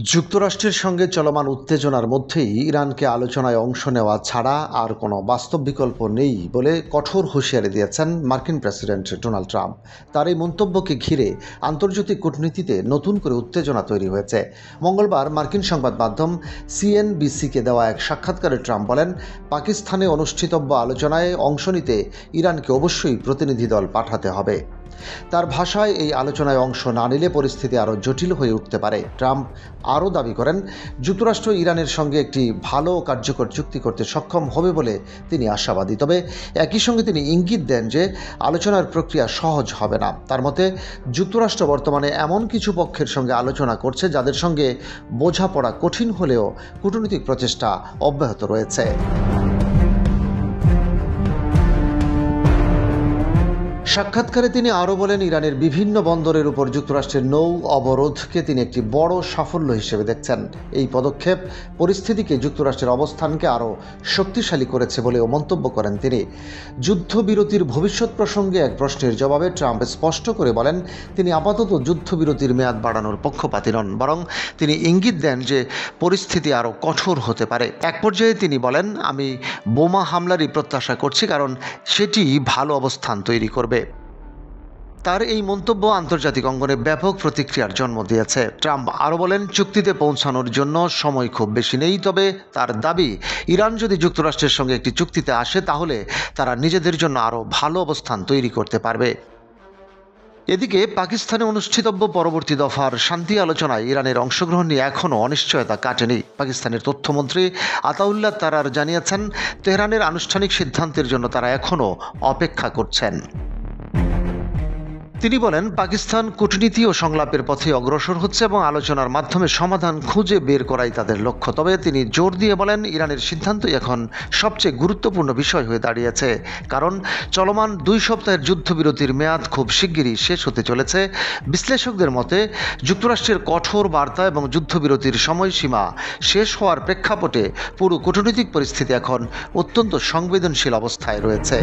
যুক্তরাষ্ট্রের সঙ্গে চলমান উত্তেজনার মধ্যেই ইরানকে আলোচনায় অংশ নেওয়া ছাড়া আর কোনো বাস্তব বিকল্প নেই বলে কঠোর হুঁশিয়ারি দিয়েছেন মার্কিন প্রেসিডেন্ট ডোনাল্ড ট্রাম্প। তার এই মন্তব্যকে ঘিরে আন্তর্জাতিক কূটনীতিতে নতুন করে উত্তেজনা তৈরি হয়েছে। মঙ্গলবার মার্কিন সংবাদ মাধ্যম সিএনবিসিকে দেওয়া এক সাক্ষাৎকারে ট্রাম্প বলেন, পাকিস্তানে অনুষ্ঠিতব্য আলোচনায় অংশ নিতে ইরানকে অবশ্যই প্রতিনিধি দল পাঠাতে হবে। তার ভাষায়, এই আলোচনায় অংশ না নিলে পরিস্থিতি আরও জটিল হয়ে উঠতে পারে। ট্রাম্প আরও দাবি করেন, যুক্তরাষ্ট্র ইরানের সঙ্গে একটি ভালো ও কার্যকর চুক্তি করতে সক্ষম হবে বলে তিনি আশাবাদী। তবে একই সঙ্গে তিনি ইঙ্গিত দেন যে আলোচনার প্রক্রিয়া সহজ হবে না। তার মতে, যুক্তরাষ্ট্র বর্তমানে এমন কিছু পক্ষের সঙ্গে আলোচনা করছে যাদের সঙ্গে বোঝাপড়া কঠিন হলেও কূটনৈতিক প্রচেষ্টা অব্যাহত রয়েছে। সাক্ষাৎকারে তিনি আরও বলেন, ইরানের বিভিন্ন বন্দরের উপর যুক্তরাষ্ট্রের নৌ অবরোধকে তিনি একটি বড় সাফল্য হিসেবে দেখছেন। এই পদক্ষেপ পরিস্থিতিকে যুক্তরাষ্ট্রের অবস্থানকে আরও শক্তিশালী করেছে বলেও মন্তব্য করেন তিনি। যুদ্ধবিরতির ভবিষ্যৎ প্রসঙ্গে এক প্রশ্নের জবাবে ট্রাম্প স্পষ্ট করে বলেন, তিনি আপাতত যুদ্ধবিরতির মেয়াদ বাড়ানোর পক্ষপাতী নন, বরং তিনি ইঙ্গিত দেন যে পরিস্থিতি আরও কঠোর হতে পারে। এক পর্যায়ে তিনি বলেন, আমি বোমা হামলারই প্রত্যাশা করছি, কারণ সেটি ভালো অবস্থান তৈরি করবে। তার এই মন্তব্য আন্তর্জাতিক অঙ্গনে ব্যাপক প্রতিক্রিয়ার জন্ম দিয়েছে। ট্রাম্প আরও বলেন, চুক্তিতে পৌঁছানোর জন্য সময় খুব বেশি নেই, তবে তার দাবি, ইরান যদি যুক্তরাষ্ট্রের সঙ্গে একটি চুক্তিতে আসে তাহলে তারা নিজেদের জন্য আরও ভালো অবস্থান তৈরি করতে পারবে। এদিকে পাকিস্তানে অনুষ্ঠিতব্য পরবর্তী দফার শান্তি আলোচনায় ইরানের অংশগ্রহণ নিয়ে এখনও অনিশ্চয়তা কাটেনি। পাকিস্তানের তথ্যমন্ত্রী আতাউল্লাহ তারার জানিয়েছেন, তেহরানের আনুষ্ঠানিক সিদ্ধান্তের জন্য তারা এখনও অপেক্ষা করছেন। তিনি বলেন, পাকিস্তান কূটনীতি ও সংলাপের পথে অগ্রসর হচ্ছে এবং আলোচনার মাধ্যমে সমাধান খুঁজে বের করাই তাদের লক্ষ্য। তবে তিনি জোর দিয়ে বলেন, ইরানের সিদ্ধান্তই এখন সবচেয়ে গুরুত্বপূর্ণ বিষয় হয়ে দাঁড়িয়েছে, কারণ চলমান 2 সপ্তাহের যুদ্ধবিরতির মেয়াদ খুব শিগগিরই শেষ হতে চলেছে। বিশ্লেষকদের মতে, যুক্তরাষ্ট্রের কঠোর বার্তা এবং যুদ্ধবিরতির সময়সীমা শেষ হওয়ার প্রেক্ষাপটে পুরো কূটনৈতিক পরিস্থিতি এখন অত্যন্ত সংবেদনশীল অবস্থায় রয়েছে।